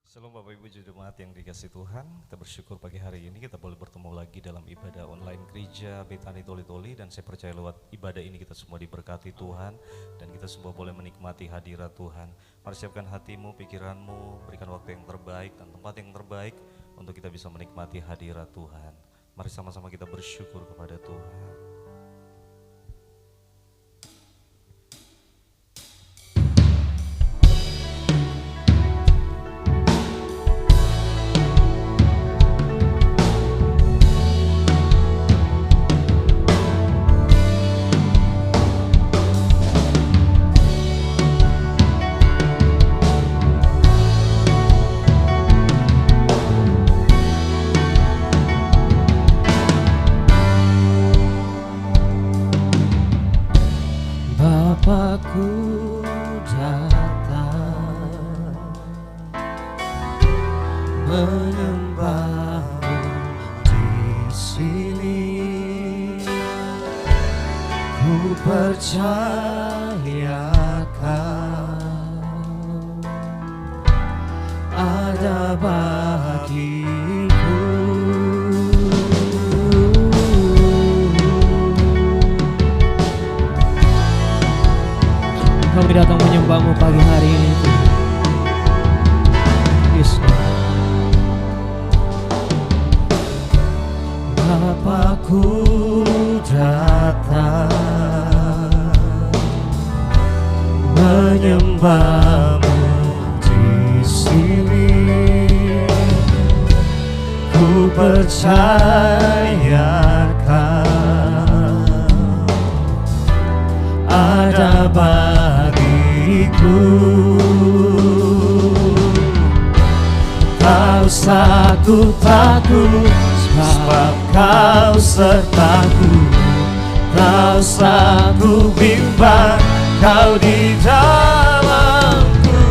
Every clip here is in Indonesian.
Shalom Bapak Ibu Jemaat yang dikasihi Tuhan. Kita bersyukur pagi hari ini kita boleh bertemu lagi dalam ibadah online gereja Betani Toli-Toli. Dan saya percaya lewat ibadah ini kita semua diberkati Tuhan, dan kita semua boleh menikmati hadirat Tuhan. Mari siapkan hatimu, pikiranmu, berikan waktu yang terbaik dan tempat yang terbaik untuk kita bisa menikmati hadirat Tuhan. Mari sama-sama kita bersyukur kepada Tuhan. Bapakku datang menyembahmu di sini. Ku percaya Kau ada bagiku. Kami datang menyembahmu pagi hari ini, Yesus. Bapakku datang menyembahmu di sini. Ku percaya Kau ada bagiku. Kau takut sebab Kau sertaku. Kau selalu bimbang, Kau di dalamku.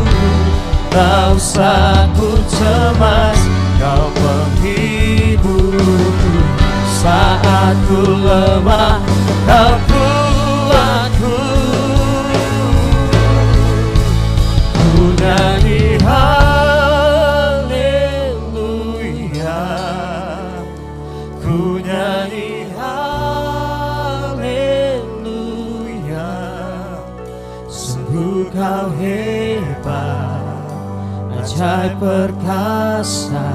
Kau selalu cemas, Kau penghiburku. Saat ku lemah, Kau kuatku. Ku nyanyi haleluya, ku nyanyi haleluya. Sungguh Kau hebat, ajaib perkasa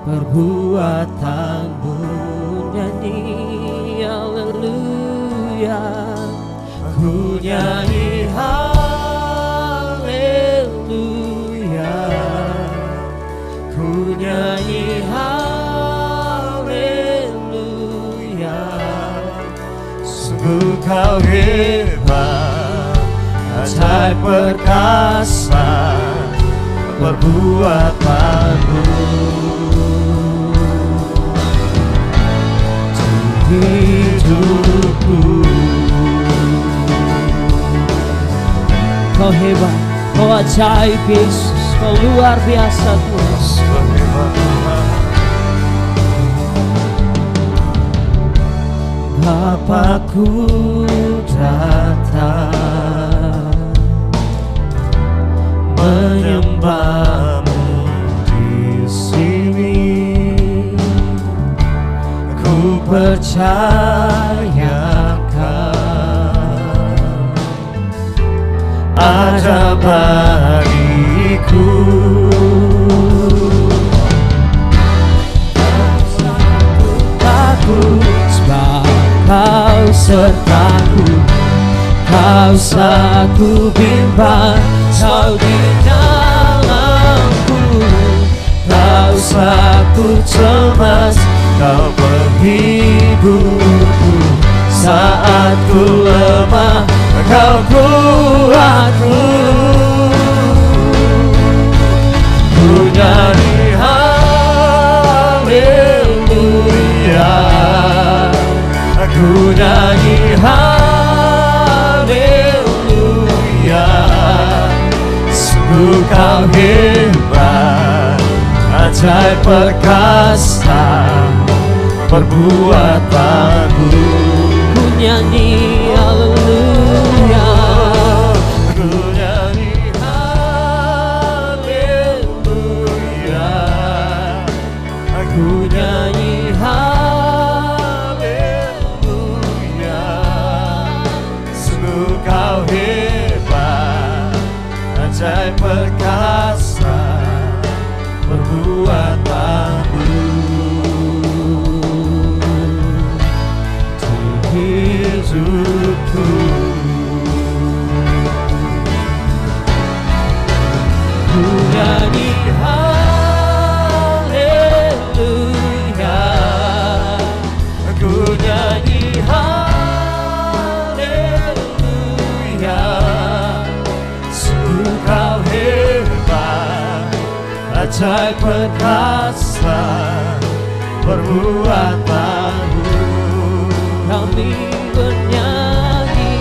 perbuatanmu. Nyanyi haleluya, ku nyanyi haleluya, ku nyanyi haleluya. Sungguh Kau hebat, ajaib perkasa perbuatanmu. Hidupku Kau hebat, Kau ajaib Yesus, Kau luar biasa Tuhan. Bapakku datang menyembahmu di sini. Ku percaya Kau ada bagiku. Takut sebab Kau sertaku. Kau selalu bimbang, Kau di dalamku. Kau selalu cemas, Kau penghiburku. Saat ku lemah, Kau kuatku. Ku nyanyi haleluya, ku nyanyi haleluya. Sungguh Kau hebat, ajaib perkasa perbuatanmu. Ku nyanyi haleluya, ku nyanyi haleluya. nyanyi haleluya, ku nyanyi haleluya. Sungguh kau hebat, ajaib perkasa perbuatanmu. Kami bernyanyi,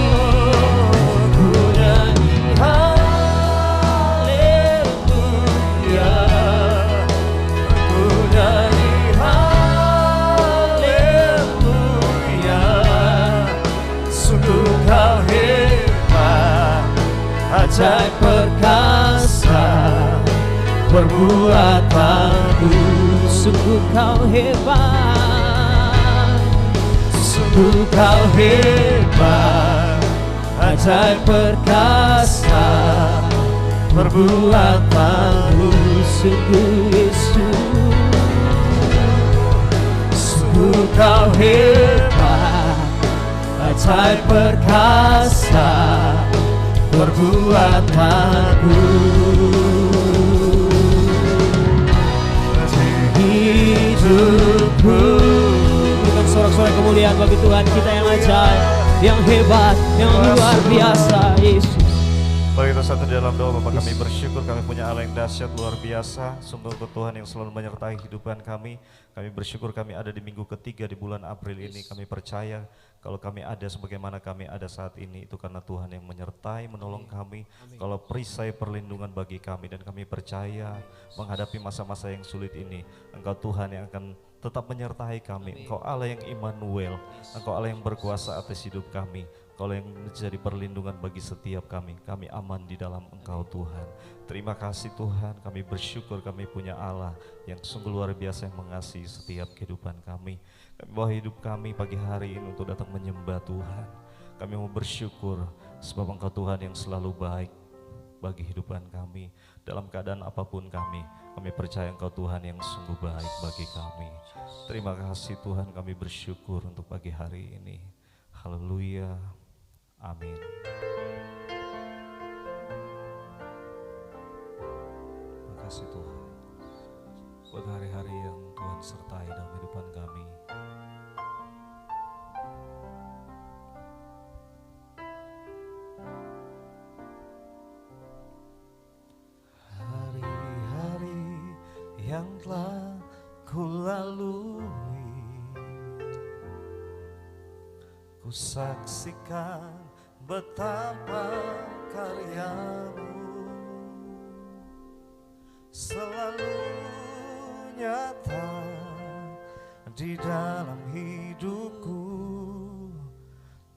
ku nyanyi haleluya, ku nyanyi haleluya. Sungguh kau hebat, ajaib perkasa perbuatanmu. Sungguh kau hebat, sungguh kau hebat, ajaib perkasa perbuatanmu. Sungguh Yesus, sungguh kau hebat, ajaib perkasa perbuatanmu. Hidupku dengan sorak-sorai kemuliaan bagi Tuhan kita yang ajaib, yang hebat, yang luar biasa, Yesus. Mari kita satu dalam doa. Bapa, kami bersyukur kami punya Allah yang dahsyat luar biasa. Sungguh Tuhan yang selalu menyertai kehidupan kami. Kami bersyukur kami ada di minggu ketiga di bulan April ini. Kami percaya kalau kami ada sebagaimana kami ada saat ini itu karena Tuhan yang menyertai, menolong kami. Kalau perisai perlindungan bagi kami, dan kami percaya menghadapi masa-masa yang sulit ini, Engkau Tuhan yang akan tetap menyertai kami. Engkau Allah yang Immanuel, Engkau Allah yang berkuasa atas hidup kami. Kau yang menjadi perlindungan bagi setiap kami. Kami aman di dalam Engkau Tuhan. Terima kasih Tuhan, kami bersyukur kami punya Allah yang sungguh luar biasa yang mengasihi setiap kehidupan kami. Kami bawa hidup kami pagi hari ini untuk datang menyembah Tuhan. Kami mau bersyukur sebab Engkau Tuhan yang selalu baik bagi kehidupan kami. Dalam keadaan apapun kami percaya Engkau Tuhan yang sungguh baik bagi kami. Terima kasih Tuhan, kami bersyukur untuk pagi hari ini. Haleluya. Amin. Terima kasih Tuhan buat hari-hari yang Tuhan sertai dalam kehidupan kami. Hari-hari yang telah ku lalui, ku saksikan betapa karyamu selalu nyata di dalam hidupku.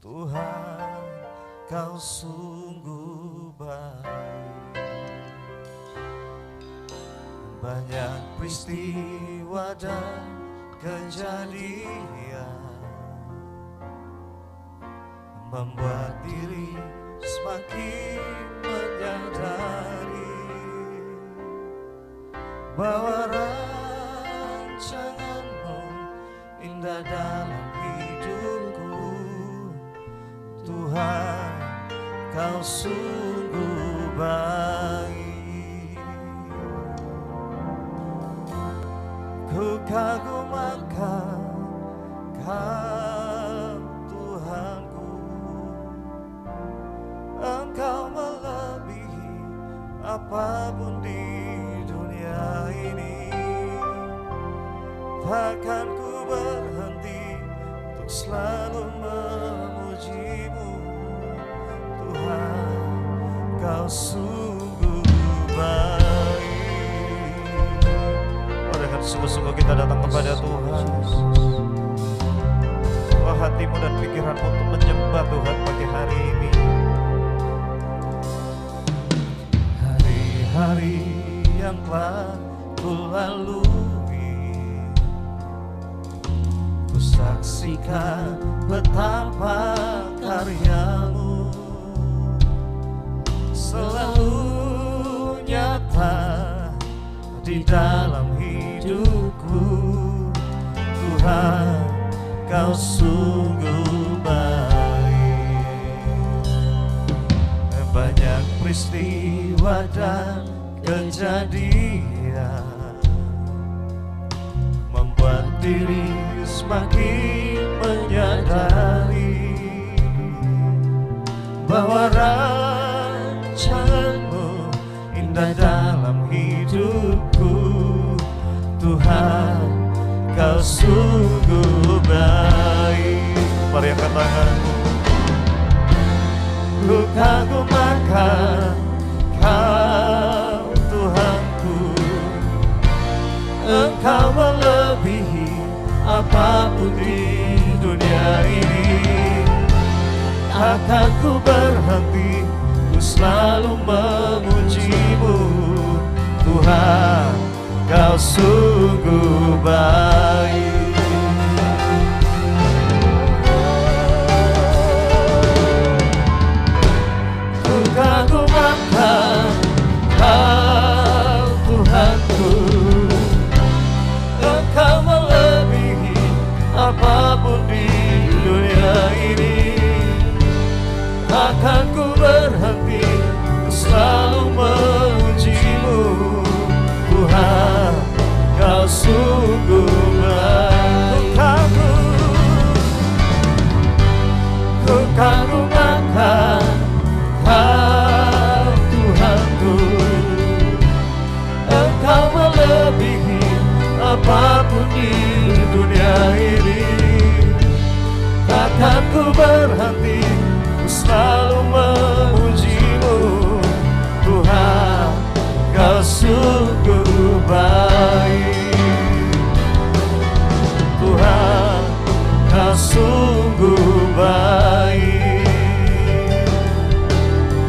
Tuhan, Kau sungguh baik. Banyak peristiwa dan kejadian membuat diri semakin menyadari bahwa rancangan-Mu indah dalam hidupku. Tuhan, Kau sungguh baik. Ku kagum akan Kau Tuhanku. Engkau melebihi apapun di dunia ini. Takkan ku berhenti untuk selalu memuji-Mu. Tuhan, Kau sungguh baik. Oh, dengan sungguh-sungguh kita datang kepada Tuhan. Oh, hatimu dan pikiranmu untuk menyembah Tuhan pagi hari ini. Hari-hari yang telah ku lalui, ku saksikan betapa karya-Mu selalu nyata di dalam hidupku. Tuhan, Kau sungguh baik. Banyak peristiwa dan kejadian membuat diri semakin menyadari bahwa rancanganmu indah dalam hidupku. Tuhan, Kau sungguh baik. Mari angkat tanganmu. Ku kagumkan Kau Tuhanku, Engkau melebihi apapun di dunia ini. Takkan ku berhenti, ku selalu memuji-Mu. Tuhan, Kau sungguh baik. Ku kagumkan Kau Tuhanku, Engkau melebihi apapun di dunia ini. Takkan ku berhenti, ku selalu memuji-Mu. Tuhan, Kau sungguh baik. Ku kagumkan Kau Tuhanku, Engkau melebihi apapun di dunia ini. Takkan ku berhenti, ku selalu memuji-Mu. Tuhan, Kau sungguh baik. Tuhan, Kau sungguh baik.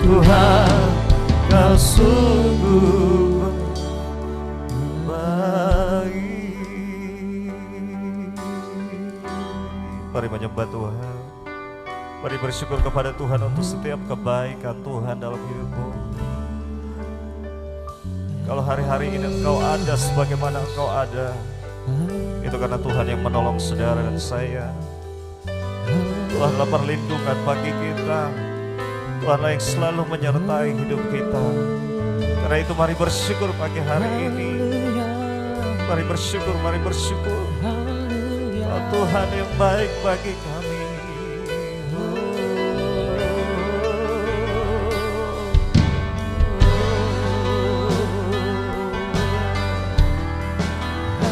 Tuhan, Kau sungguh baik. Mari menyembah Tuhan. Mari bersyukur kepada Tuhan untuk setiap kebaikan Tuhan dalam hidupmu. Kalau hari-hari ini engkau ada sebagaimana engkau ada, itu karena Tuhan yang menolong saudara dan saya. Tuhanlah perlindungan bagi kita. Tuhanlah yang selalu menyertai hidup kita. Karena itu mari bersyukur pagi hari ini. Mari bersyukur, mari bersyukur. Oh, Tuhan yang baik bagi kami.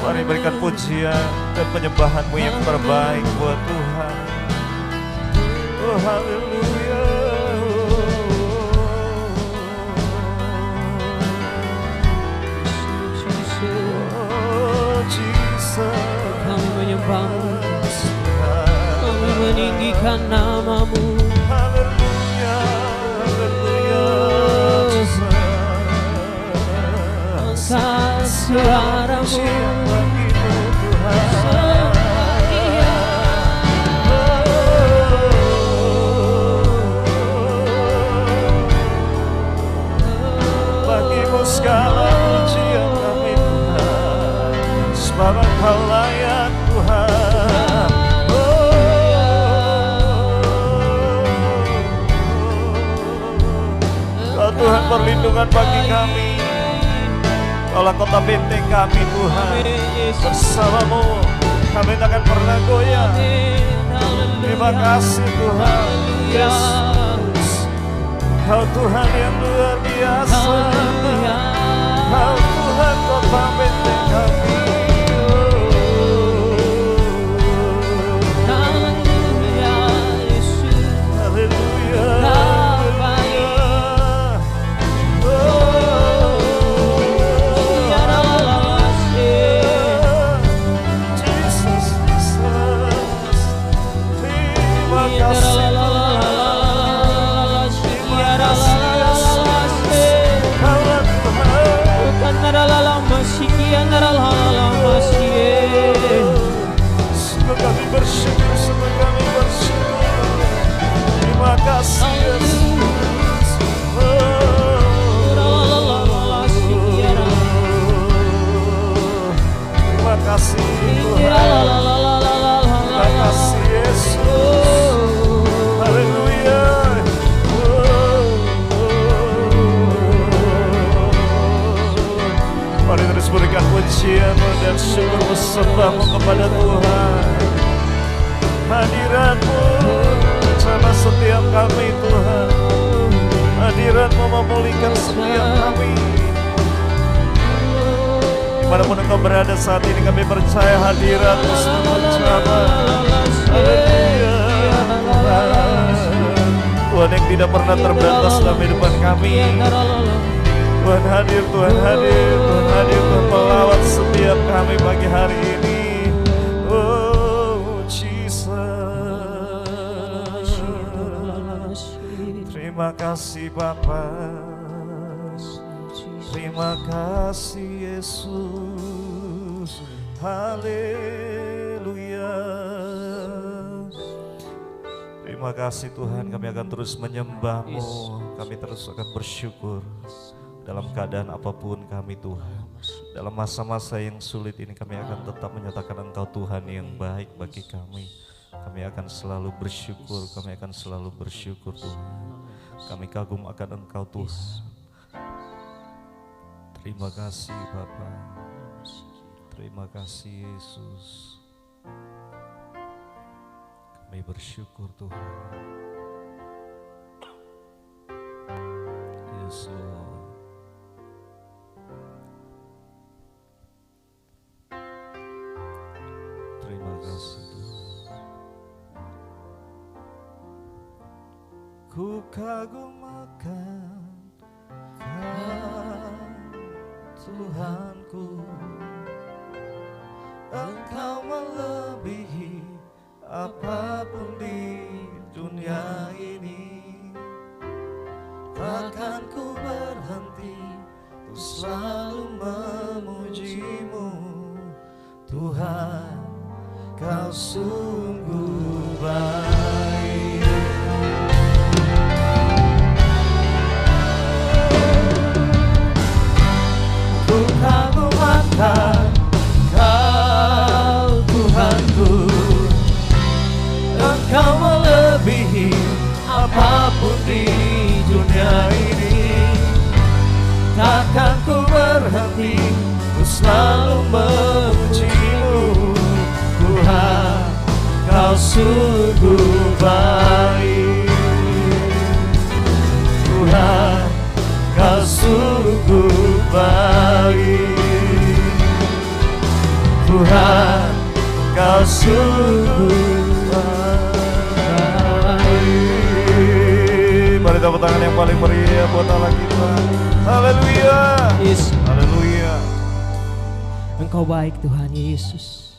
Mari berikan pujian dan penyembahan-Mu yang terbaik buat Tuhan. Oh, haleluya. Oh, Jesus. Kami menyembah-Mu, kami meninggikan nama-Mu. Haleluya, haleluya. Angkat suara-Mu. Segala pujian kami Tuhan, sebab Engkau layak Tuhan. Kau Tuhan perlindungan bagi kami. Kaulah kota benteng kami Tuhan. Bersama-Mu kami takkan pernah goyah. Terima kasih Tuhan Yesus. Kau Tuhan yang luar biasa. Kau Tuhan kota benteng kami. Haleluya Yesus. Haleluya. Jesus, Jesus. Terima kasih. Kami bersyukur, semua kami bersyukur. Terima kasih Yesus. Terima kasih Tuhan. Terima kasih Yesus. Haleluya. Mari terus berikan pujian-Mu dan syukur sembah-Mu kepada Tuhan. Hadirat-Mu bersama setiap kami Tuhan. Hadirat-Mu memulihkan setiap kami. Dimanapun Engkau berada saat ini, kami percaya hadirat-Mu sungguh menjamah. Haleluya. Tuhan yang tidak pernah terbatas dalam kehidupan kami. Tuhan hadir, Tuhan hadir, Tuhan hadir, Tuhan melawat setiap kami pagi hari ini. Oh Jesus, terima kasih Bapa, terima kasih Yesus, haleluya. Terima kasih Tuhan, kami akan terus menyembah-Mu, kami terus akan bersyukur. Dalam keadaan apapun kami Tuhan, dalam masa-masa yang sulit ini kami akan tetap menyatakan Engkau Tuhan yang baik bagi kami. Kami akan selalu bersyukur, kami akan selalu bersyukur Tuhan. Kami kagum akan Engkau Tuhan. Terima kasih Bapa, terima kasih Yesus. Kami bersyukur Tuhan. Yes Lord. Terima kasih Tuhan. Ku kagum akan Tuhanku, Engkau melebihi apapun di dunia ini. Takkan ku berhenti untuk selalu memuji-Mu Tuhan, Kau sungguh baik. Ku kagum akan Kau Tuhanku, Engkau melebihi apapun di dunia ini. Takkan ku berhenti untuk selalu memuji-Mu Tuhan, Kau sungguh baik. Tuhan, Kau sungguh baik. Tuhan, Kau sungguh baik. Mari tepuk tangan yang paling meriah buat Allah kita. Haleluya. Haleluya. Engkau baik Tuhan Yesus.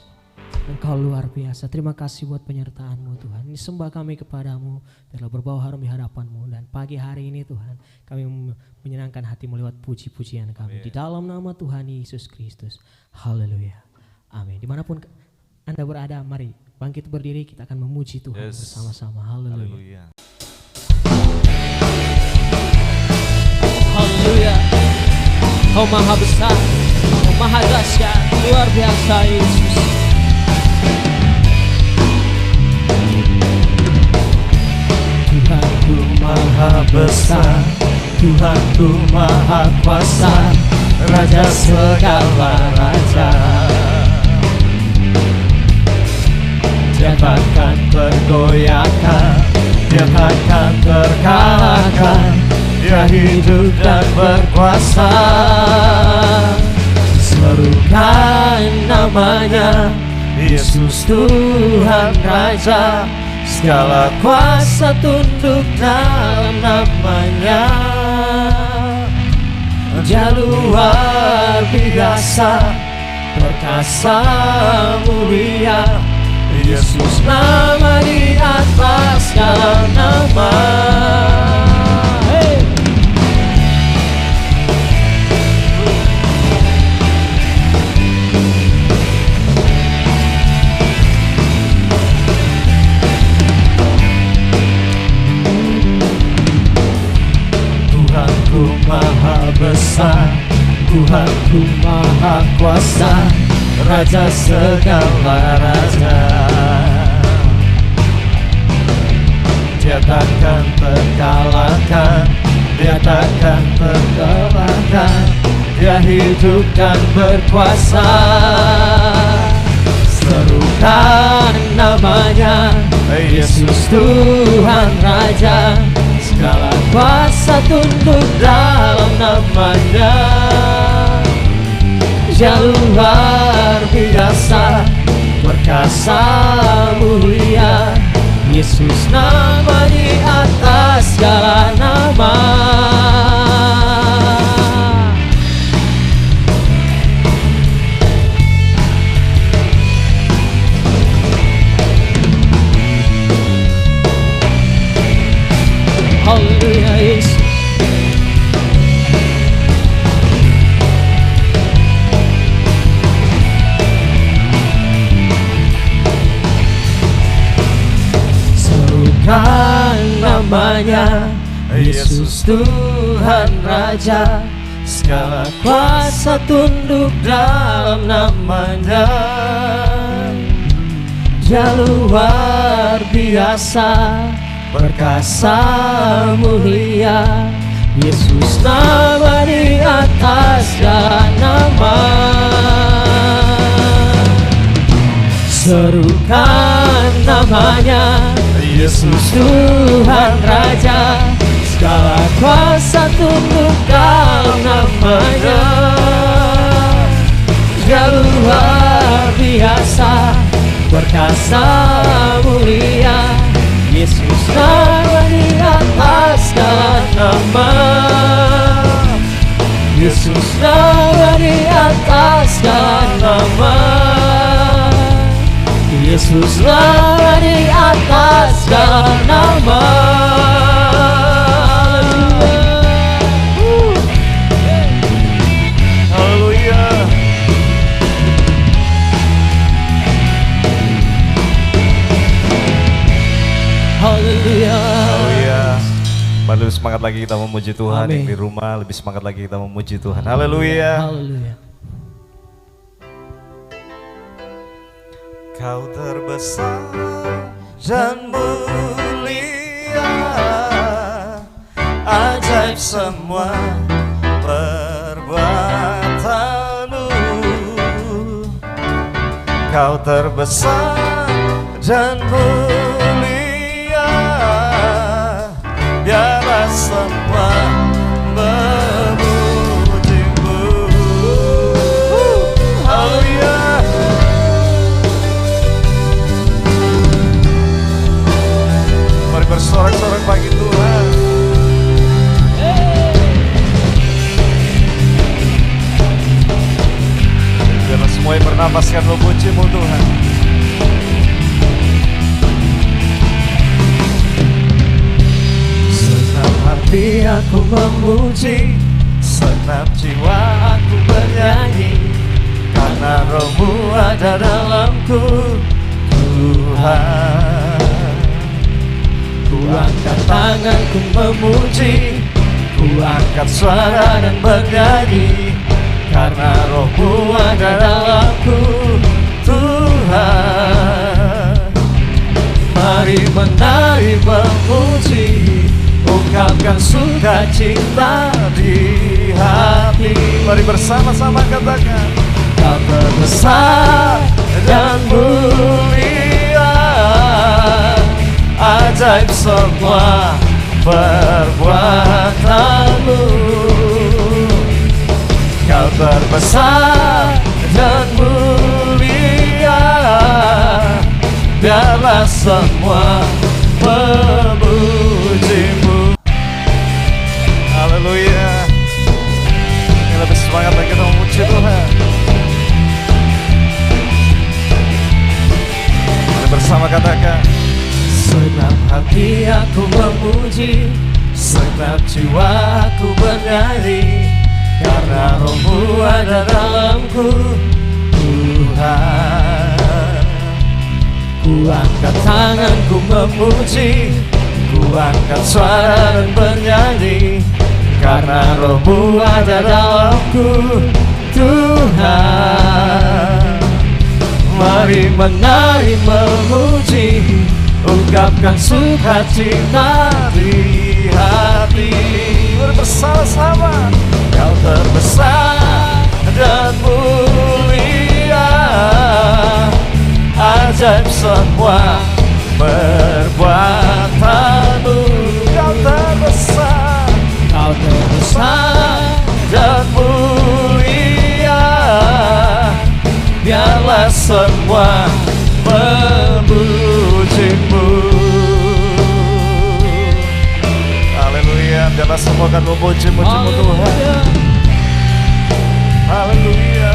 Engkau luar biasa. Terima kasih buat penyertaan-Mu Tuhan. Ini sembah kami kepadamu, biarlah berbau harum di hadapan-Mu. Dan pagi hari ini Tuhan, kami menyenangkan hati-Mu lewat puji-pujian kami. Di dalam nama Tuhan Yesus Kristus. Haleluya. Amin. Dimanapun Anda berada, mari bangkit berdiri, kita akan memuji Tuhan bersama-sama. Haleluya. Haleluya. Kau maha besar, Kau maha dahsyat, luar biasa Yesus. Tuhanku maha besar, Tuhanku maha kuasa, Raja segala raja. Dia takkan tergoyahkan, Dia takkan terkalahkan, Dia hidup dan berkuasa. Serukan namanya, Yesus Tuhan Raja. Segala kuasa tunduk dalam namanya. Dia luar biasa, perkasa mulia. Yesus nama di atas segala nama. Tuhanku maha besar, Tuhanku maha kuasa, Raja segala raja. Dia takkan terkalahkan, Dia takkan terkalahkan, Dia hidup dan berkuasa. Serukan namanya, Yesus Tuhan Raja. Segala kuasa tunduk dalam namanya. Dia luar biasa, perkasa mulia. Yesus nama di atas segala nama. Haleluya Yesus. Serukan namanya, Yesus Tuhan Raja. Segala kuasa tunduk dalam namanya. Dia luar biasa, perkasa mulia. Yesus nama di atas segala nama. Serukan namanya, Yesus Tuhan Raja. Segala kuasa tunduk dalam namanya. Dia luar biasa, perkasa mulia. Yesus nama di atas segala nama. Yesus nama di atas segala nama. Yesus nama di atas segala nama. Haleluya. Haleluya. Haleluya. Mari lebih semangat lagi kita memuji Tuhan. Amin. Yang di rumah lebih semangat lagi kita memuji Tuhan. Haleluya. Haleluya. Kau terbesar dan mulia, ajaib semua perbuatanmu. Kau terbesar dan mulia, biarlah semua memujimu. Haleluya. Mari bersorak-sorak bagi Tuhan. Biarlah semua yang bernapaskan memuji-Mu Tuhan. Senang hati aku memuji, senang jiwa aku bernyanyi, karena Roh-Mu ada dalamku, Tuhan. Ku angkat tanganku memuji, ku angkat suara dan bernyanyi, karena Roh-Mu ada dalamku, Tuhan. Mari menari memuji, ungkapkan sukacita di hati. Mari bersama-sama katakan, Kau terbesar dan mulia, ajaib semua perbuatanmu. Kau terbesar dan mulia, biarlah semua memuji-Mu. Haleluya. Kita lebih semangat lagi kita memuji Tuhan. Mari bersama katakan, senang hati aku memuji, senang jiwa aku bernyanyi, karena Roh-Mu ada dalamku, Tuhan. Ku angkat tanganku memuji, ku angkat suara dan bernyanyi, karena Roh-Mu ada dalamku, Tuhan. Mari menari memuji, ungkapkan sukacita di hati. bersama-sama. Kau terbesar dan mulia, ajaib semua perbuatanmu. Kau terbesar dan mulia, biarlah semua memujimu. Haleluya, biarlah semua akan memuji-mujimu Tuhan. Haleluya,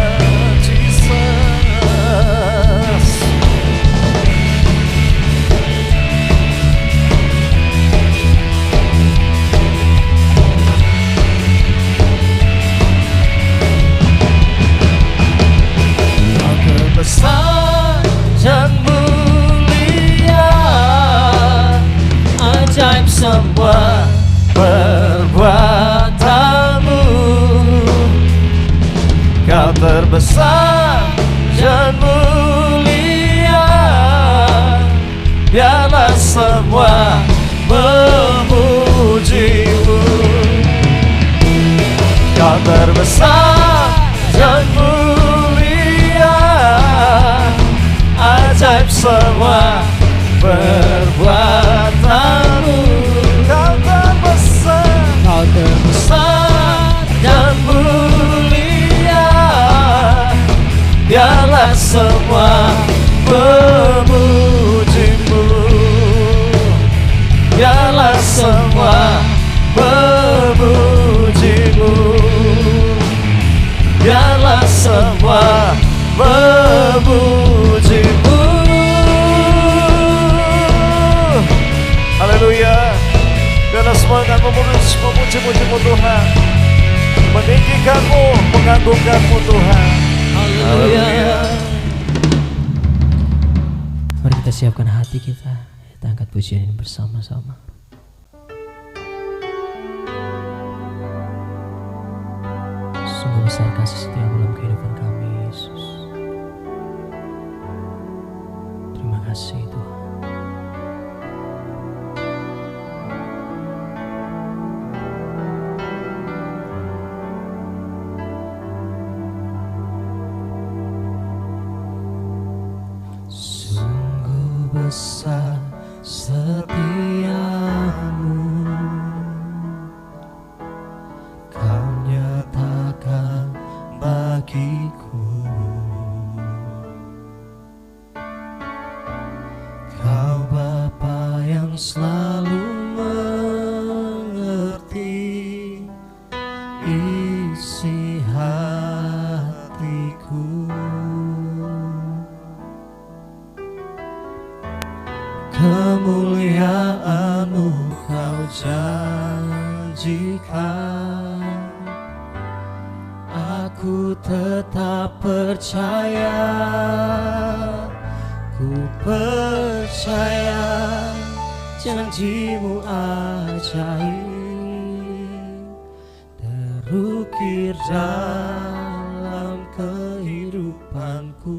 Jesus. Kau terbesar dan mulia, ajaib semua perbuatanmu. Kau terbesar dan mulia, biarlah semua memujimu. Kau terbesar dan mulia, ajaib semua perbuatanmu. Kau terbesar dan mulia, biarlah semua memujimu. Biarlah semua memujimu. Biarlah semua memujimu. Haleluya. Biarlah semua akan memuji-mujimu Tuhan, meninggikanmu, mengagungkanmu Tuhan. Haleluya. Mari kita siapkan hati kita, kita angkat pujian ini bersama-sama. Sungguh besar kasih setiamu dalam kehidupan kami, Yesus. Terima kasih Tuhan. Besar setiamu, Kau nyatakan bagiku. Kau Bapa yang selalu mengerti isi hatiku. Kemuliaan-Mu Kau janjikan, aku tetap percaya, ku percaya janji-Mu ajaib, terukir dalam kehidupanku.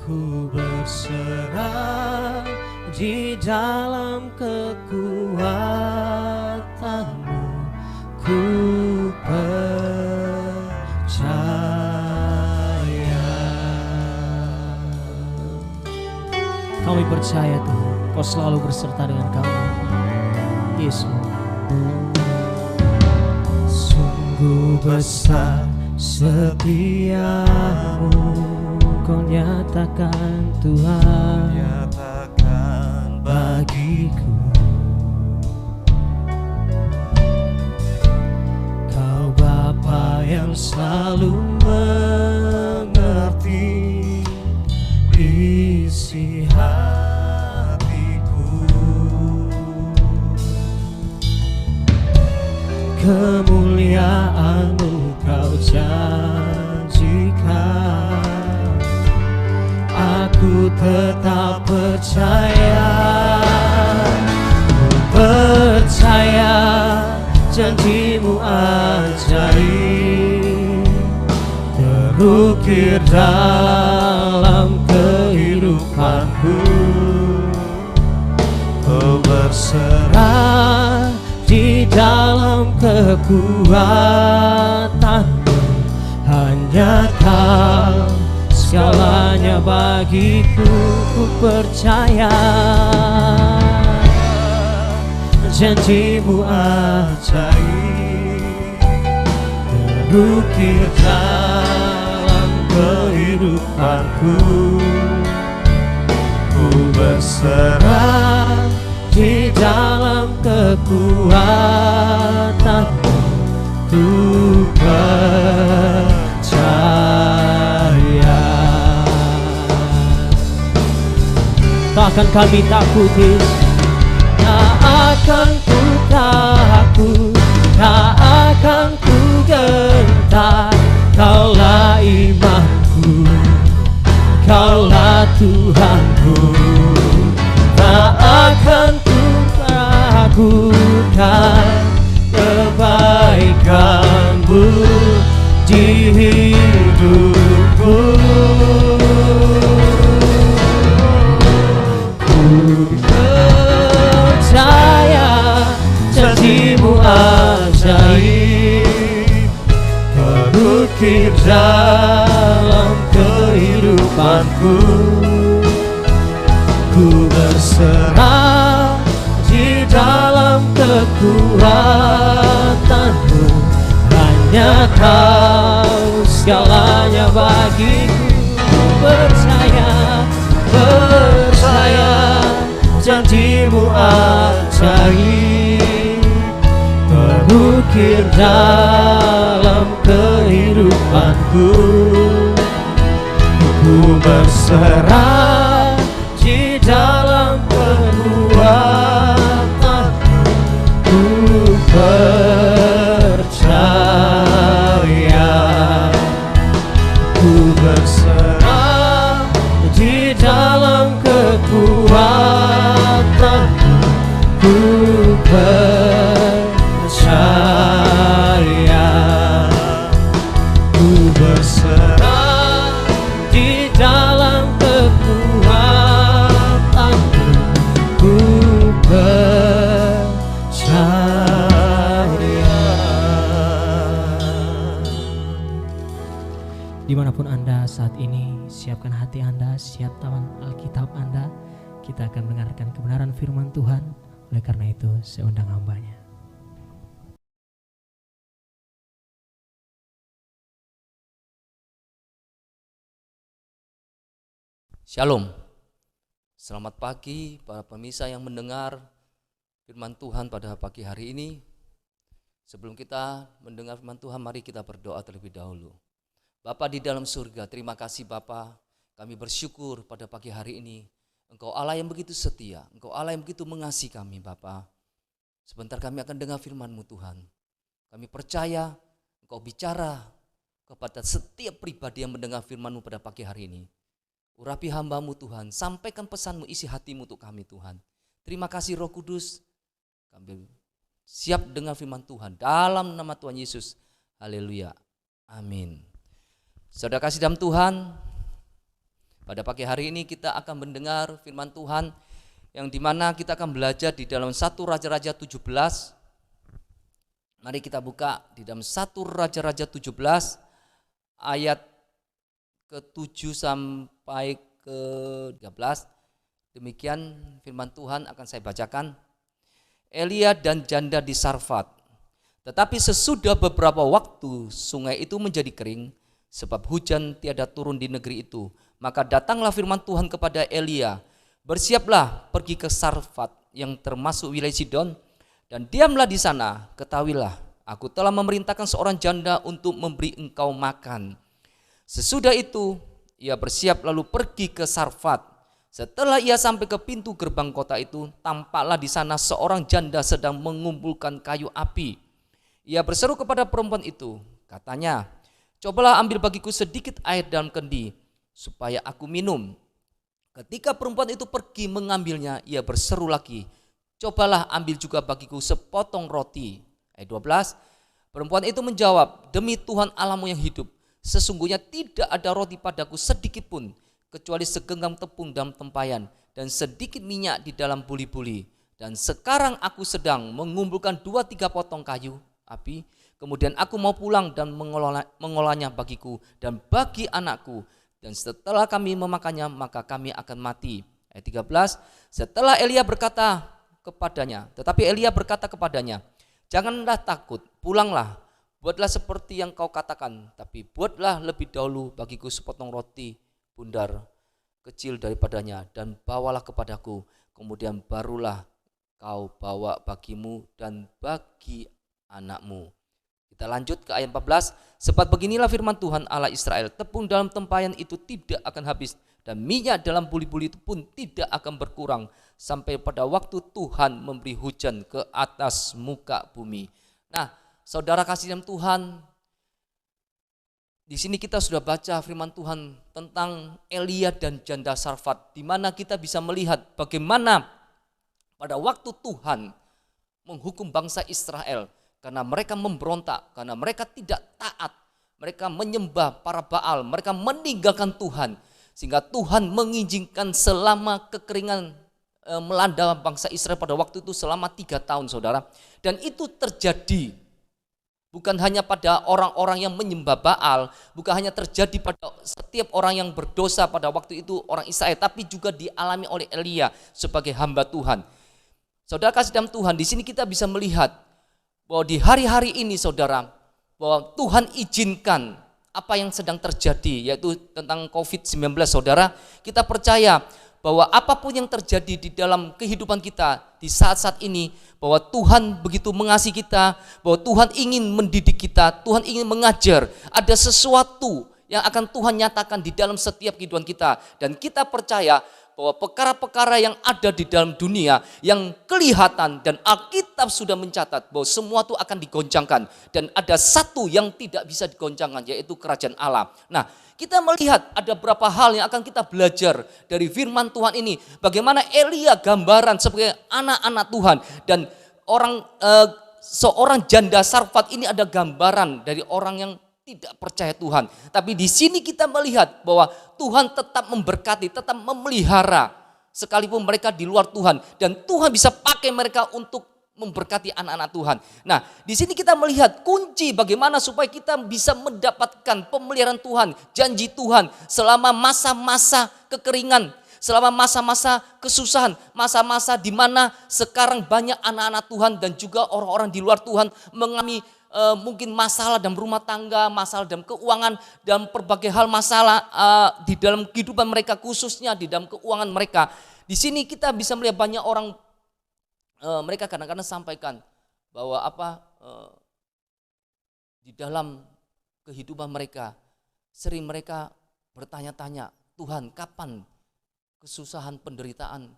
Ku berserah di dalam kekuatan-Mu, ku percaya. Kami percaya Tuhan, Kau selalu berserta dengan kami, Yesus. Sungguh besar setiamu, Kau nyatakan Tuhan, nyatakan bagiku. Kau Bapa yang selalu mengerti isi hatiku. Kemuliaan-Mu Kau janjikan, aku tetap percaya, ku percaya janji-Mu ajaib, terukir dalam kehidupanku. Kau berserah di dalam kekuatanmu. Hanya Kau segalanya bagiku, ku percaya. Janjimu ajaib terukir dalam kehidupanku. Ku berserah di dalam kekuatanmu, ku percaya. Takkan kami takuti, tak akan ku takut, tak akan ku gentar. Kaulah imanku, Kaulah Tuhanku. Tak akan ku ragukan kebaikan-Mu di hidupku. Ku percaya janji-Mu ajaib terukir dalam kehidupanku. Ku berserah di dalam kekuatanmu. Hanya Kau segalanya bagiku. Percaya, percaya janji-Mu ajaib terukir dalam kehidupanku. Ku berserah di dalam kekuatanmu. Ku percaya. Ku berserah di dalam kekuatanmu. Ku percaya. Ku berserah di dalam kekuatanmu. Ku percaya. Dimanapun Anda saat ini, siapkan hati Anda, siapkan Alkitab Anda. Kita akan mendengarkan kebenaran firman Tuhan. Oleh karena itu, saya undang hambanya. Shalom. Selamat pagi para pemirsa yang mendengar firman Tuhan pada pagi hari ini. Sebelum kita mendengar firman Tuhan, mari kita berdoa terlebih dahulu. Bapa di dalam surga, terima kasih Bapa. Kami bersyukur pada pagi hari ini. Engkau Allah yang begitu setia, Engkau Allah yang begitu mengasihi kami Bapa. Sebentar kami akan dengar firman-Mu Tuhan. Kami percaya Engkau bicara kepada setiap pribadi yang mendengar firman-Mu pada pagi hari ini. Urapi hamba-Mu Tuhan, sampaikan pesan-Mu, isi hati-Mu untuk kami Tuhan. Terima kasih Roh Kudus, kami siap dengar firman Tuhan dalam nama Tuhan Yesus. Haleluya, amin. Saudara kasih dalam Tuhan, pada pagi hari ini kita akan mendengar firman Tuhan yang dimana kita akan belajar di dalam 1 Raja-Raja 17. Mari kita buka di dalam 1 Raja-Raja 17 ayat ke-7 sampai ke-13. Demikian firman Tuhan akan saya bacakan. Elia dan janda di Sarfat. Tetapi sesudah beberapa waktu sungai itu menjadi kering, sebab hujan tiada turun di negeri itu. Maka datanglah firman Tuhan kepada Elia, bersiaplah pergi ke Sarfat yang termasuk wilayah Sidon, dan diamlah di sana. Ketahuilah, aku telah memerintahkan seorang janda untuk memberi engkau makan. Sesudah itu ia bersiap lalu pergi ke Sarfat. Setelah ia sampai ke pintu gerbang kota itu, tampaklah di sana seorang janda sedang mengumpulkan kayu api. Ia berseru kepada perempuan itu, katanya, cobalah ambil bagiku sedikit air dalam kendi, supaya aku minum. Ketika perempuan itu pergi mengambilnya, ia berseru lagi, cobalah ambil juga bagiku sepotong roti. Ayat 12, perempuan itu menjawab, demi Tuhan Allahmu yang hidup, sesungguhnya tidak ada roti padaku sedikit pun, kecuali segenggam tepung dalam tempayan, dan sedikit minyak di dalam buli-buli. Dan sekarang aku sedang mengumpulkan 2-3 potong kayu api. Kemudian aku mau pulang dan mengolahnya bagiku dan bagi anakku. Dan setelah kami memakannya, maka kami akan mati. Ayat 13, setelah Elia berkata kepadanya, tetapi Elia berkata kepadanya, janganlah takut, pulanglah, buatlah seperti yang kau katakan, tapi buatlah lebih dahulu bagiku sepotong roti bundar kecil daripadanya dan bawalah kepadaku, kemudian barulah kau bawa bagimu dan bagi anakmu. Kita lanjut ke ayat 14. Sebab beginilah firman Tuhan Allah Israel, tepung dalam tempayan itu tidak akan habis dan minyak dalam buli-buli itu pun tidak akan berkurang sampai pada waktu Tuhan memberi hujan ke atas muka bumi. Nah, saudara kasih dalam Tuhan, di sini kita sudah baca firman Tuhan tentang Elia dan janda Sarfat, di mana kita bisa melihat bagaimana pada waktu Tuhan menghukum bangsa Israel karena mereka memberontak, karena mereka tidak taat, mereka menyembah para Baal, mereka meninggalkan Tuhan, sehingga Tuhan mengizinkan selama kekeringan melanda bangsa Israel pada waktu itu selama 3 tahun, saudara. Dan itu terjadi bukan hanya pada orang-orang yang menyembah Baal, bukan hanya terjadi pada setiap orang yang berdosa pada waktu itu orang Israel, tapi juga dialami oleh Elia sebagai hamba Tuhan. Saudara kasih dalam Tuhan, di sini kita bisa melihat bahwa di hari-hari ini, saudara, bahwa Tuhan izinkan apa yang sedang terjadi, yaitu tentang COVID-19, saudara. Kita percaya bahwa apapun yang terjadi di dalam kehidupan kita di saat-saat ini, bahwa Tuhan begitu mengasihi kita, bahwa Tuhan ingin mendidik kita, Tuhan ingin mengajar, ada sesuatu yang akan Tuhan nyatakan di dalam setiap kehidupan kita. Dan kita percaya bahwa perkara-perkara yang ada di dalam dunia yang kelihatan dan Alkitab sudah mencatat bahwa semua itu akan digoncangkan, dan ada satu yang tidak bisa digoncangkan, yaitu kerajaan Allah. Nah, kita melihat ada beberapa hal yang akan kita belajar dari firman Tuhan ini, bagaimana Elia gambaran sebagai anak-anak Tuhan, dan seorang janda Sarfat ini ada gambaran dari orang yang tidak percaya Tuhan. Tapi di sini kita melihat bahwa Tuhan tetap memberkati, tetap memelihara sekalipun mereka di luar Tuhan, dan Tuhan bisa pakai mereka untuk memberkati anak-anak Tuhan. Nah, di sini kita melihat kunci bagaimana supaya kita bisa mendapatkan pemeliharaan Tuhan, janji Tuhan selama masa-masa kekeringan, selama masa-masa kesusahan, masa-masa di mana sekarang banyak anak-anak Tuhan dan juga orang-orang di luar Tuhan mengalami mungkin masalah dalam rumah tangga, masalah dalam keuangan, dan berbagai hal masalah di dalam kehidupan mereka, khususnya di dalam keuangan mereka. Di sini kita bisa melihat banyak orang, mereka kadang-kadang sampaikan bahwa di dalam kehidupan mereka sering mereka bertanya-tanya, Tuhan, kapan kesusahan penderitaan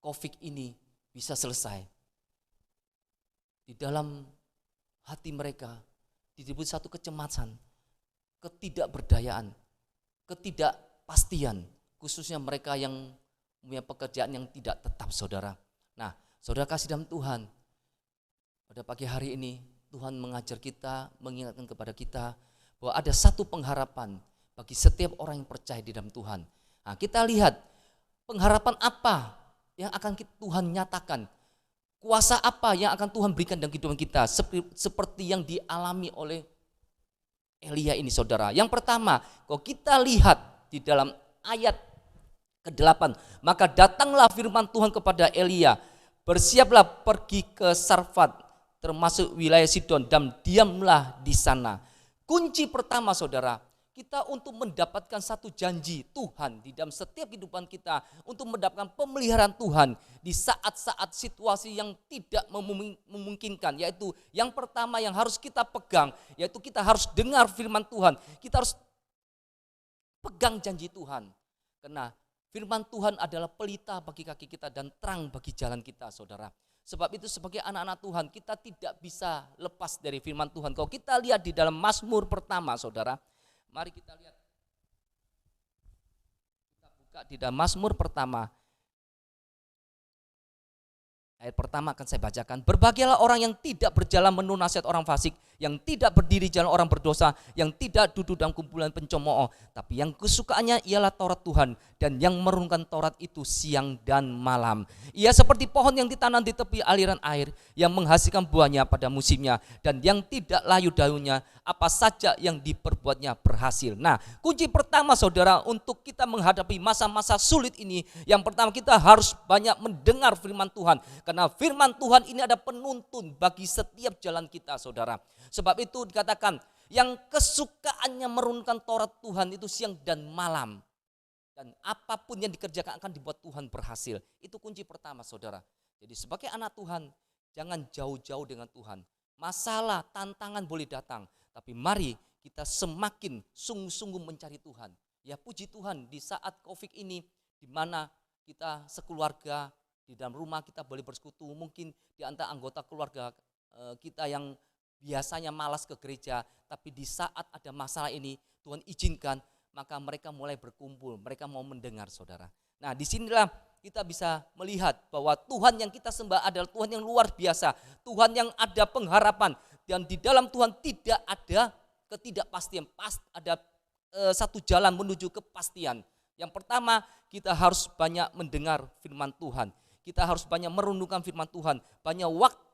COVID ini bisa selesai? Di dalam hati mereka disebut satu kecemasan, ketidakberdayaan, ketidakpastian, khususnya mereka yang punya pekerjaan yang tidak tetap, saudara. Nah, saudara kasih dalam Tuhan, pada pagi hari ini Tuhan mengajar kita, mengingatkan kepada kita bahwa ada satu pengharapan bagi setiap orang yang percaya di dalam Tuhan. Nah, kita lihat pengharapan apa yang akan Tuhan nyatakan, kuasa apa yang akan Tuhan berikan dalam kehidupan kita, seperti yang dialami oleh Elia ini, saudara. Yang pertama, kalau kita lihat di dalam ayat ke-8, maka datanglah firman Tuhan kepada Elia, bersiaplah pergi ke Sarfat, termasuk wilayah Sidon, dan diamlah di sana. Kunci pertama, saudara, kita untuk mendapatkan satu janji Tuhan di dalam setiap kehidupan kita, untuk mendapatkan pemeliharaan Tuhan di saat-saat situasi yang tidak memungkinkan, yaitu yang pertama yang harus kita pegang, yaitu kita harus dengar firman Tuhan, kita harus pegang janji Tuhan, karena firman Tuhan adalah pelita bagi kaki kita dan terang bagi jalan kita, saudara. Sebab itu sebagai anak-anak Tuhan kita tidak bisa lepas dari firman Tuhan. Kalau kita lihat di dalam Mazmur pertama, saudara, mari kita lihat. Kita buka di dalam Mazmur pertama. Ayat pertama akan saya bacakan. Berbahagialah orang yang tidak berjalan menurut nasihat orang fasik, yang tidak berdiri jalan orang berdosa, yang tidak duduk dalam kumpulan pencemooh, tapi yang kesukaannya ialah Taurat Tuhan, dan yang merenungkan Taurat itu siang dan malam. Ia seperti pohon yang ditanam di tepi aliran air, yang menghasilkan buahnya pada musimnya, dan yang tidak layu daunnya, apa saja yang diperbuatnya berhasil. Nah, kunci pertama saudara untuk kita menghadapi masa-masa sulit ini, yang pertama kita harus banyak mendengar firman Tuhan, karena firman Tuhan ini ada penuntun bagi setiap jalan kita saudara. Sebab itu dikatakan yang kesukaannya merunutkan Taurat Tuhan itu siang dan malam, dan apapun yang dikerjakan akan dibuat Tuhan berhasil. Itu kunci pertama saudara. Jadi sebagai anak Tuhan, jangan jauh-jauh dengan Tuhan. Masalah, tantangan boleh datang, tapi mari kita semakin sungguh-sungguh mencari Tuhan. Ya puji Tuhan, di saat COVID ini, di mana kita sekeluarga di dalam rumah kita boleh bersekutu. Mungkin di antara anggota keluarga kita yang biasanya malas ke gereja, tapi di saat ada masalah ini Tuhan izinkan, maka mereka mulai berkumpul, mereka mau mendengar saudara. Nah, disinilah kita bisa melihat bahwa Tuhan yang kita sembah adalah Tuhan yang luar biasa, Tuhan yang ada pengharapan, dan di dalam Tuhan tidak ada ketidakpastian, ada satu jalan menuju kepastian. Yang pertama, kita harus banyak mendengar firman Tuhan, kita harus banyak merenungkan firman Tuhan, banyak waktu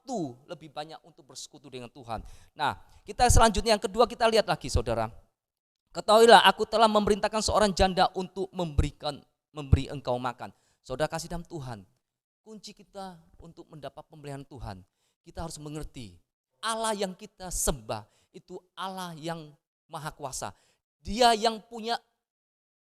lebih banyak untuk bersekutu dengan Tuhan. Nah, kita selanjutnya yang kedua kita lihat lagi saudara. Ketahuilah aku telah memerintahkan seorang janda untuk memberi engkau makan. Saudara kasih dalam Tuhan, kunci kita untuk mendapat pemberian Tuhan, kita harus mengerti Allah yang kita sembah itu Allah yang maha kuasa. Dia yang punya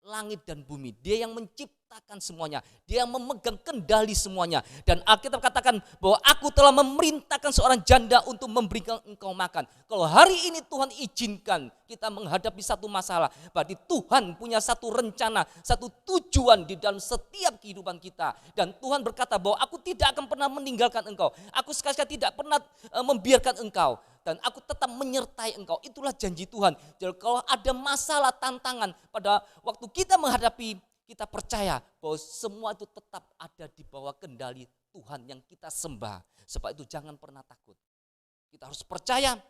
langit dan bumi, dia yang menciptakan semuanya, dia yang memegang kendali semuanya. Dan Alkitab katakan bahwa aku telah memerintahkan seorang janda untuk memberikan engkau makan. Kalau hari ini Tuhan izinkan kita menghadapi satu masalah, berarti Tuhan punya satu rencana, satu tujuan di dalam setiap kehidupan kita. Dan Tuhan berkata bahwa aku tidak akan pernah meninggalkan engkau, aku sekali-kali tidak pernah membiarkan engkau, dan aku tetap menyertai engkau. Itulah janji Tuhan. Jadi kalau ada masalah, tantangan, pada waktu kita menghadapi, kita percaya bahwa semua itu tetap ada di bawah kendali Tuhan yang kita sembah. Sebab itu jangan pernah takut. Kita harus percaya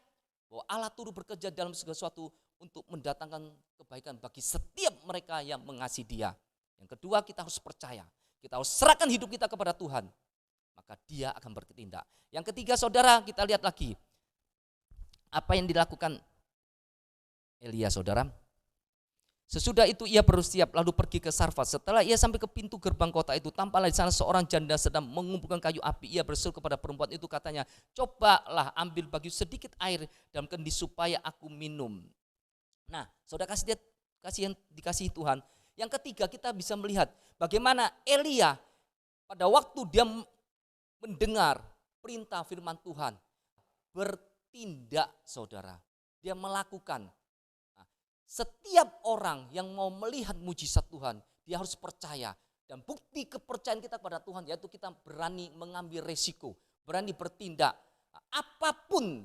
bahwa Allah turut bekerja dalam segala sesuatu untuk mendatangkan kebaikan bagi setiap mereka yang mengasihi Dia. Yang kedua, kita harus percaya. Kita harus serahkan hidup kita kepada Tuhan, maka Dia akan bertindak. Yang ketiga saudara, kita lihat lagi apa yang dilakukan Elia saudara. Sesudah itu ia bersiap lalu pergi ke Sarfat. Setelah ia sampai ke pintu gerbang kota itu, tampaklah di sana seorang janda sedang mengumpulkan kayu api. Ia berseru kepada perempuan itu, katanya, cobalah ambil bagi sedikit air dalam kendi supaya aku minum. Nah, saudara yang dikasihi Tuhan. Yang ketiga, kita bisa melihat bagaimana Elia pada waktu dia mendengar perintah firman Tuhan, bertindak saudara. Dia melakukan. Setiap orang yang mau melihat mujizat Tuhan, dia harus percaya. Dan bukti kepercayaan kita kepada Tuhan yaitu kita berani mengambil resiko, berani bertindak. Apapun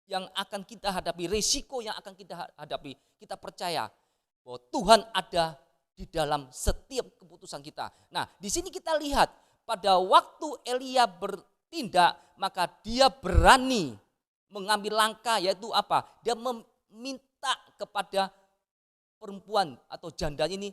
yang akan kita hadapi, resiko yang akan kita hadapi, kita percaya bahwa Tuhan ada di dalam setiap keputusan kita. Nah, di sini kita lihat pada waktu Elia bertindak, maka dia berani mengambil langkah, yaitu apa? Dia meminta kepada perempuan atau janda ini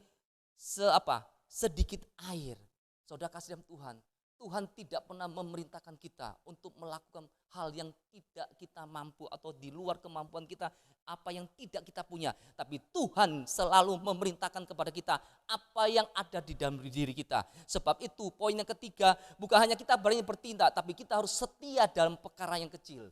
sedikit air. Saudara kasih dalam Tuhan, Tuhan tidak pernah memerintahkan kita untuk melakukan hal yang tidak kita mampu atau di luar kemampuan kita, apa yang tidak kita punya. Tapi Tuhan selalu memerintahkan kepada kita apa yang ada di dalam diri kita. Sebab itu poin yang ketiga, bukan hanya kita berani bertindak, tapi kita harus setia dalam perkara yang kecil.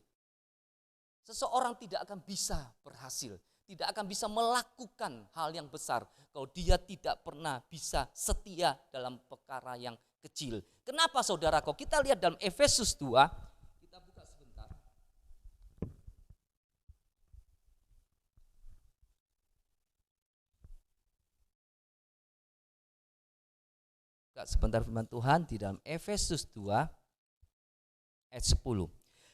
Seseorang tidak akan bisa berhasil, tidak akan bisa melakukan hal yang besar kalau dia tidak pernah bisa setia dalam perkara yang kecil. Kenapa saudara? Kalau kita lihat dalam Efesus 2, kita buka sebentar. Buka sebentar firman Tuhan di dalam Efesus 2 ayat 10.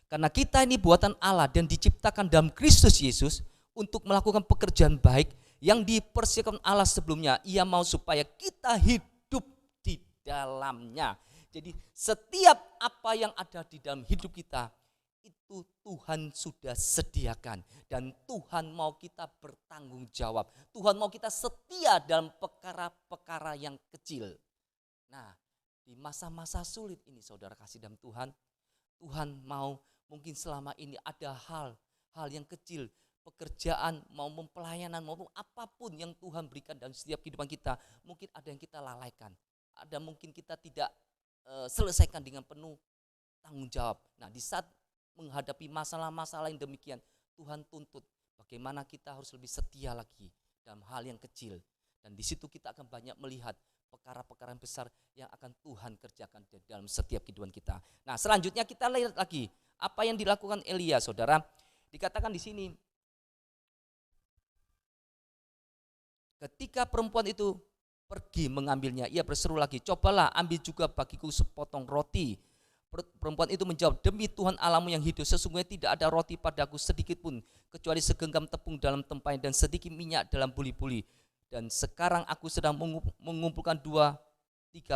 Karena kita ini buatan Allah dan diciptakan dalam Kristus Yesus untuk melakukan pekerjaan baik yang dipersiapkan Allah sebelumnya. Ia mau supaya kita hidup di dalamnya. Jadi setiap apa yang ada di dalam hidup kita itu Tuhan sudah sediakan. Dan Tuhan mau kita bertanggung jawab. Tuhan mau kita setia dalam perkara-perkara yang kecil. Nah, di masa-masa sulit ini saudara kasih dalam Tuhan, Tuhan mau mungkin selama ini ada hal yang kecil, pekerjaan, mau pelayanan, maupun apapun yang Tuhan berikan dalam setiap kehidupan kita, mungkin ada yang kita lalaikan, ada mungkin kita tidak selesaikan dengan penuh tanggung jawab. Nah, di saat menghadapi masalah-masalah yang demikian, Tuhan tuntut bagaimana kita harus lebih setia lagi dalam hal yang kecil. Dan di situ kita akan banyak melihat perkara-perkara yang besar yang akan Tuhan kerjakan di dalam setiap kehidupan kita. Nah, selanjutnya kita lihat lagi apa yang dilakukan Elia, saudara. Dikatakan di sini, ketika perempuan itu pergi mengambilnya, ia berseru lagi, cobalah ambil juga bagiku sepotong roti. Perempuan itu menjawab, demi Tuhan Allahmu yang hidup, sesungguhnya tidak ada roti padaku sedikit pun, kecuali segenggam tepung dalam tempat dan sedikit minyak dalam buli-buli. Dan sekarang aku sedang mengumpulkan 2-3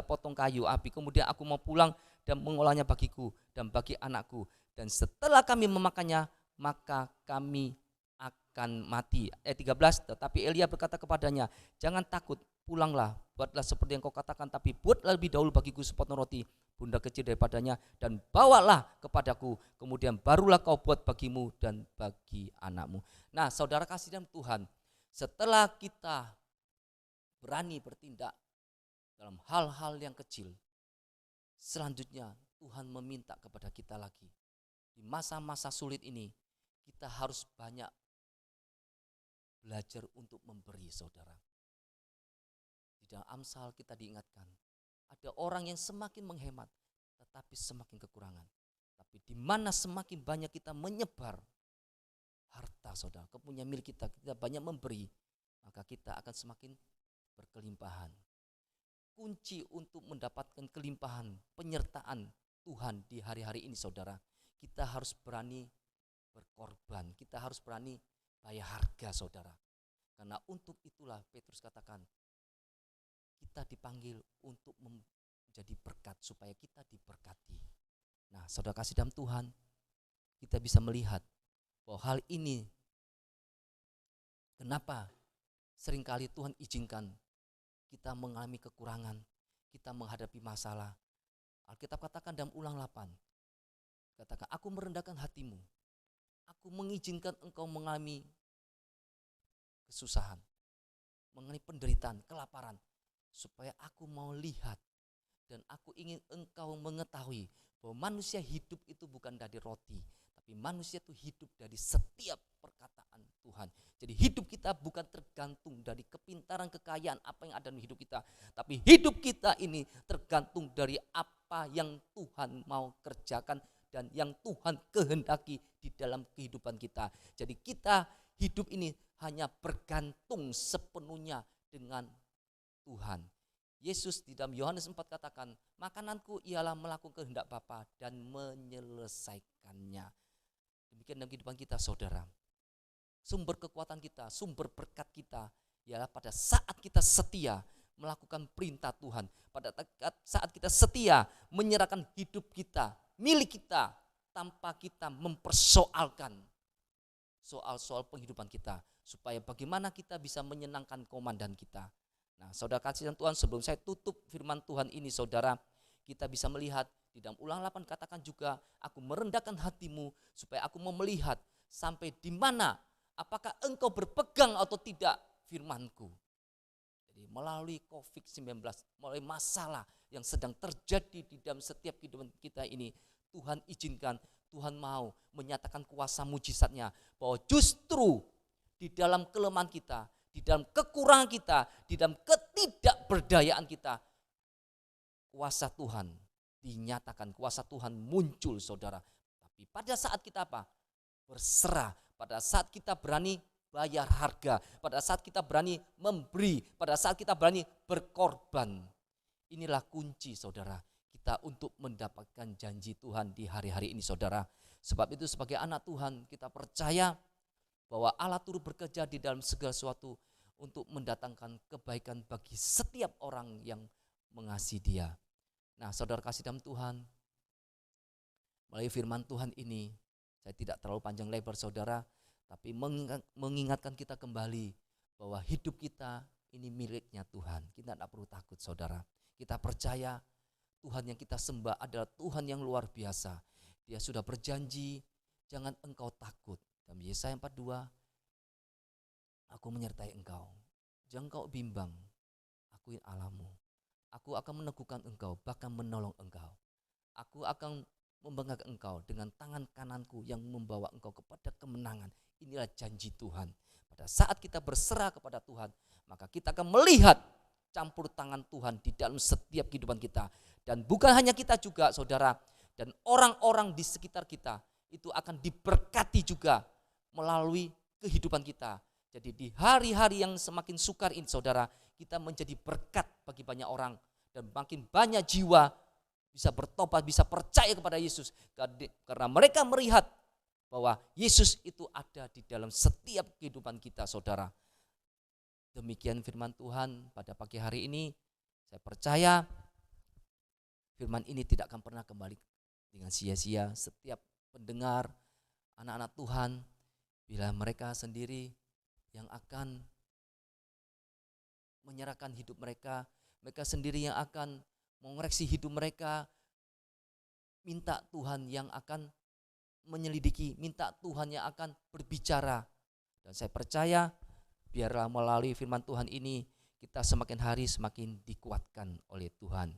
potong kayu api. Kemudian aku mau pulang dan mengolahnya bagiku dan bagi anakku. Dan setelah kami memakannya, maka kami akan mati. Ayat 13, tetapi Elia berkata kepadanya, jangan takut, pulanglah, buatlah seperti yang kau katakan, tapi buatlah lebih dahulu bagiku sepotong roti, bunda kecil daripadanya, dan bawalah kepadaku, kemudian barulah kau buat bagimu dan bagi anakmu. Nah, saudara kasih dalam Tuhan, setelah kita berani bertindak dalam hal-hal yang kecil, selanjutnya Tuhan meminta kepada kita lagi. Di masa-masa sulit ini, kita harus banyak belajar untuk memberi, saudara. Di dalam Amsal kita diingatkan, ada orang yang semakin menghemat, tetapi semakin kekurangan. Tapi di mana semakin banyak kita menyebar harta, saudara, kepunyaan milik kita banyak memberi, maka kita akan semakin berkelimpahan. Kunci untuk mendapatkan kelimpahan, penyertaan Tuhan di hari-hari ini, saudara, kita harus berani berkorban, kita harus berani bayar harga, saudara. Karena untuk itulah Petrus katakan, kita dipanggil untuk menjadi berkat supaya kita diberkati. Nah, saudara kasih dalam Tuhan, kita bisa melihat bahwa hal ini kenapa seringkali Tuhan izinkan kita mengalami kekurangan, kita menghadapi masalah. Alkitab katakan dalam Ulang 8, katakan, aku merendahkan hatimu, aku mengizinkan engkau mengalami kesusahan, mengalami penderitaan, kelaparan, supaya aku mau lihat dan aku ingin engkau mengetahui bahwa manusia hidup itu bukan dari roti, tapi manusia itu hidup dari setiap perkataan Tuhan. Jadi hidup kita bukan tergantung dari kepintaran, kekayaan, apa yang ada di hidup kita, tapi hidup kita ini tergantung dari apa yang Tuhan mau kerjakan dan yang Tuhan kehendaki di dalam kehidupan kita. Jadi kita hidup ini hanya bergantung sepenuhnya dengan Tuhan. Yesus di dalam Yohanes 4 katakan, makananku ialah melakukan kehendak Bapa dan menyelesaikannya. Demikian dalam kehidupan kita, saudara. Sumber kekuatan kita, sumber berkat kita ialah pada saat kita setia melakukan perintah Tuhan. Pada saat kita setia menyerahkan hidup kita, milik kita, tanpa kita mempersoalkan soal-soal penghidupan kita, supaya bagaimana kita bisa menyenangkan komandan kita. Nah, saudara kasih Tuhan, sebelum saya tutup firman Tuhan ini, saudara, kita bisa melihat di dalam Ulang 8 katakan juga, aku merendahkan hatimu supaya aku mau melihat sampai di mana, apakah engkau berpegang atau tidak firmanku. Jadi melalui COVID-19, melalui masalah yang sedang terjadi di dalam setiap kehidupan kita ini, Tuhan izinkan, Tuhan mau menyatakan kuasa mujizatnya, bahwa justru di dalam kelemahan kita, di dalam kekurangan kita, di dalam ketidakberdayaan kita, kuasa Tuhan dinyatakan, kuasa Tuhan muncul, saudara. Tapi pada saat kita apa? Berserah, pada saat kita berani bayar harga, pada saat kita berani memberi, pada saat kita berani berkorban. Inilah kunci, saudara, kita untuk mendapatkan janji Tuhan di hari-hari ini, saudara. Sebab itu sebagai anak Tuhan kita percaya bahwa Allah turut bekerja di dalam segala sesuatu untuk mendatangkan kebaikan bagi setiap orang yang mengasihi Dia. Nah, saudara kasih dalam Tuhan, melalui firman Tuhan ini Saya tidak terlalu panjang lebar saudara, tapi mengingatkan kita kembali bahwa hidup kita ini miliknya Tuhan. Kita tidak perlu takut saudara. Kita percaya Tuhan yang kita sembah adalah Tuhan yang luar biasa. Dia sudah berjanji, jangan engkau takut. Dalam Yesaya 42, aku menyertai engkau. Jangan kau bimbang, aku Allahmu. Aku akan meneguhkan engkau, bahkan menolong engkau. Aku akan membanggakan engkau dengan tangan kananku yang membawa engkau kepada kemenangan. Inilah janji Tuhan. Pada saat kita berserah kepada Tuhan, maka kita akan melihat campur tangan Tuhan di dalam setiap kehidupan kita. Dan bukan hanya kita juga saudara, dan orang-orang di sekitar kita itu akan diberkati juga melalui kehidupan kita. Jadi di hari-hari yang semakin sukar ini saudara, kita menjadi berkat bagi banyak orang. Dan makin banyak jiwa bisa bertobat, bisa percaya kepada Yesus. Karena mereka melihat bahwa Yesus itu ada di dalam setiap kehidupan kita saudara. Demikian firman Tuhan pada pagi hari ini. Saya percaya firman ini tidak akan pernah kembali dengan sia-sia. Setiap pendengar, anak-anak Tuhan, bila mereka sendiri yang akan menyerahkan hidup mereka, mereka sendiri yang akan mengoreksi hidup mereka, minta Tuhan yang akan menyelidiki, minta Tuhan yang akan berbicara. Dan saya percaya biarlah melalui firman Tuhan ini kita semakin hari semakin dikuatkan oleh Tuhan.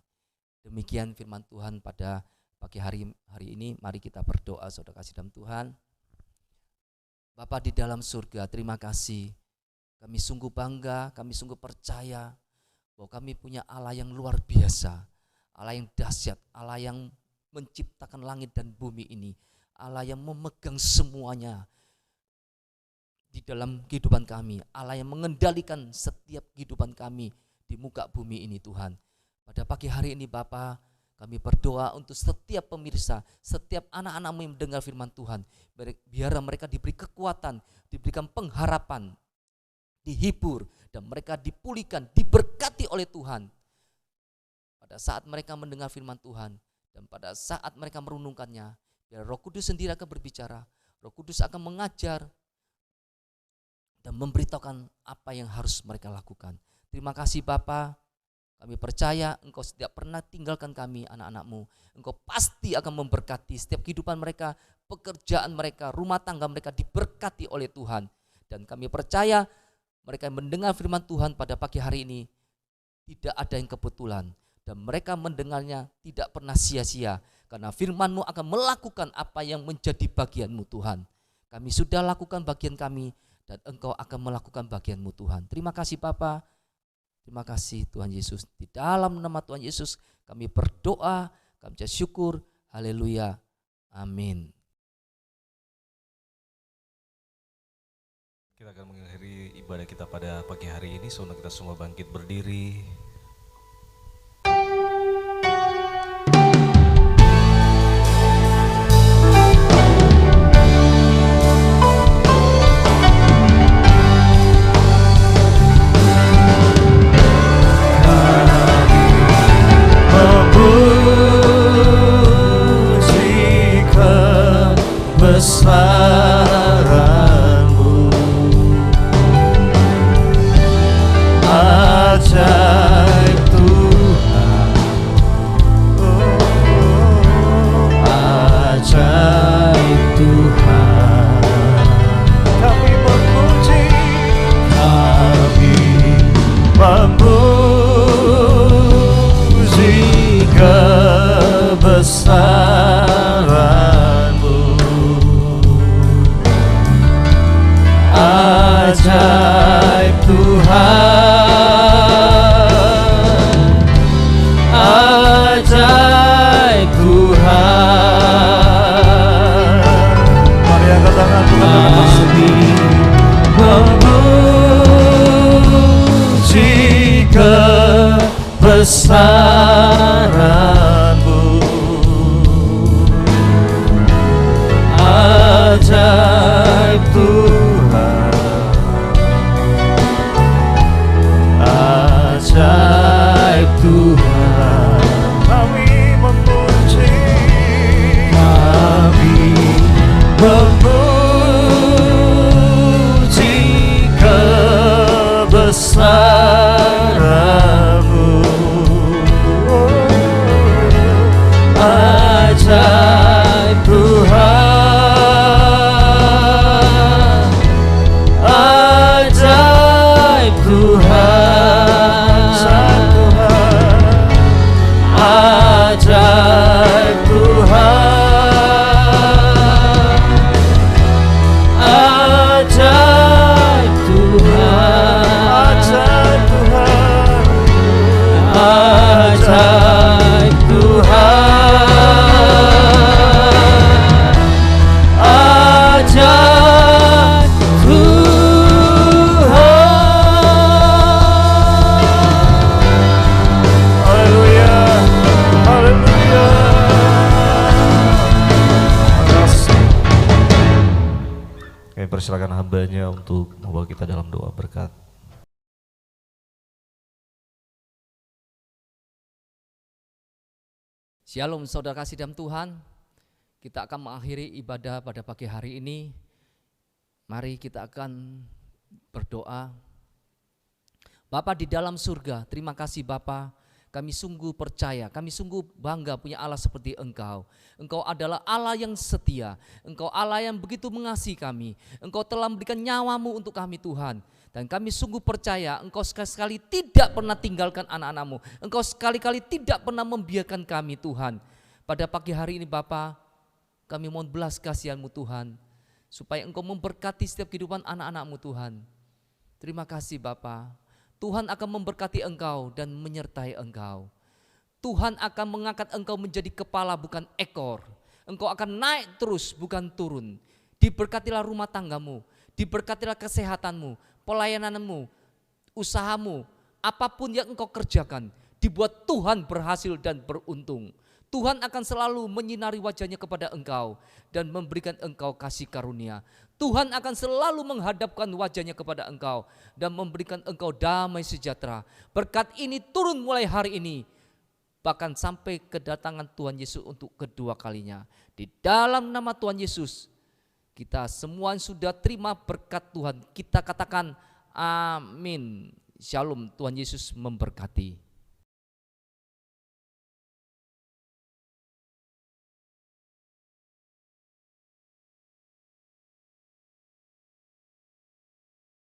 Demikian firman Tuhan pada pagi hari ini. Mari kita berdoa saudara kasih dalam Tuhan. Bapa di dalam surga, terima kasih. Kami sungguh bangga, kami sungguh percaya bahwa kami punya Allah yang luar biasa, Allah yang dahsyat, Allah yang menciptakan langit dan bumi ini, Allah yang memegang semuanya di dalam kehidupan kami, Allah yang mengendalikan setiap kehidupan kami di muka bumi ini Tuhan. Pada pagi hari ini Bapa, kami berdoa untuk setiap pemirsa, setiap anak-anak-Mu yang mendengar firman Tuhan, biar mereka diberi kekuatan, diberikan pengharapan, dihibur, dan mereka dipulihkan, diberkati oleh Tuhan. Pada saat mereka mendengar firman Tuhan, dan pada saat mereka merenungkannya, biar Roh Kudus sendiri akan berbicara, Roh Kudus akan mengajar, dan memberitahukan apa yang harus mereka lakukan. Terima kasih Bapa. Kami percaya Engkau tidak pernah tinggalkan kami anak-anak-Mu. Engkau pasti akan memberkati setiap kehidupan mereka, pekerjaan mereka, rumah tangga mereka diberkati oleh Tuhan. Dan kami percaya mereka yang mendengar firman Tuhan pada pagi hari ini tidak ada yang kebetulan. Dan mereka mendengarnya tidak pernah sia-sia. Karena firman-Mu akan melakukan apa yang menjadi bagian-Mu Tuhan. Kami sudah lakukan bagian kami dan Engkau akan melakukan bagian-Mu Tuhan. Terima kasih Bapa. Terima kasih Tuhan Yesus. Di dalam nama Tuhan Yesus kami berdoa, kami ucap syukur. Haleluya. Amin. Kita akan mengakhiri ibadah kita pada pagi hari ini. Sebelum kita semua bangkit berdiri. Kebesaran-Mu, ajaib Tuhan, ajaib Tuhan. Kami memuji kebesaran-Mu, ajaib Tuhan, ajaib Tuhan. Mari angkat tangan Tuhan, memuji kebesaran-Mu, ajaib Tuhan, ajaib Tuhan. Kami memuji, kami persilakan hambanya untuk membawa kita dalam doa berkat. Shalom saudara kasih dalam Tuhan. Kita akan mengakhiri ibadah pada pagi hari ini. Mari kita akan berdoa. Bapa di dalam surga, terima kasih Bapa. Kami sungguh percaya, kami sungguh bangga punya Allah seperti Engkau. Engkau adalah Allah yang setia. Engkau Allah yang begitu mengasihi kami. Engkau telah memberikan nyawamu untuk kami Tuhan. Dan kami sungguh percaya Engkau sekali-sekali tidak pernah tinggalkan anak-anak-Mu. Engkau sekali-kali tidak pernah membiarkan kami Tuhan. Pada pagi hari ini Bapa, kami mohon belas kasihan-Mu Tuhan. Supaya Engkau memberkati setiap kehidupan anak-anak-Mu Tuhan. Terima kasih Bapa. Tuhan akan memberkati engkau dan menyertai engkau. Tuhan akan mengangkat engkau menjadi kepala bukan ekor. Engkau akan naik terus bukan turun. Diberkatilah rumah tanggamu, diberkatilah kesehatanmu, pelayananmu, usahamu, apapun yang engkau kerjakan, dibuat Tuhan berhasil dan beruntung. Tuhan akan selalu menyinari wajahnya kepada engkau dan memberikan engkau kasih karunia. Tuhan akan selalu menghadapkan wajahnya kepada engkau dan memberikan engkau damai sejahtera. Berkat ini turun mulai hari ini, bahkan sampai kedatangan Tuhan Yesus untuk kedua kalinya. Di dalam nama Tuhan Yesus, kita semua sudah terima berkat Tuhan. Kita katakan amin. Shalom, Tuhan Yesus memberkati.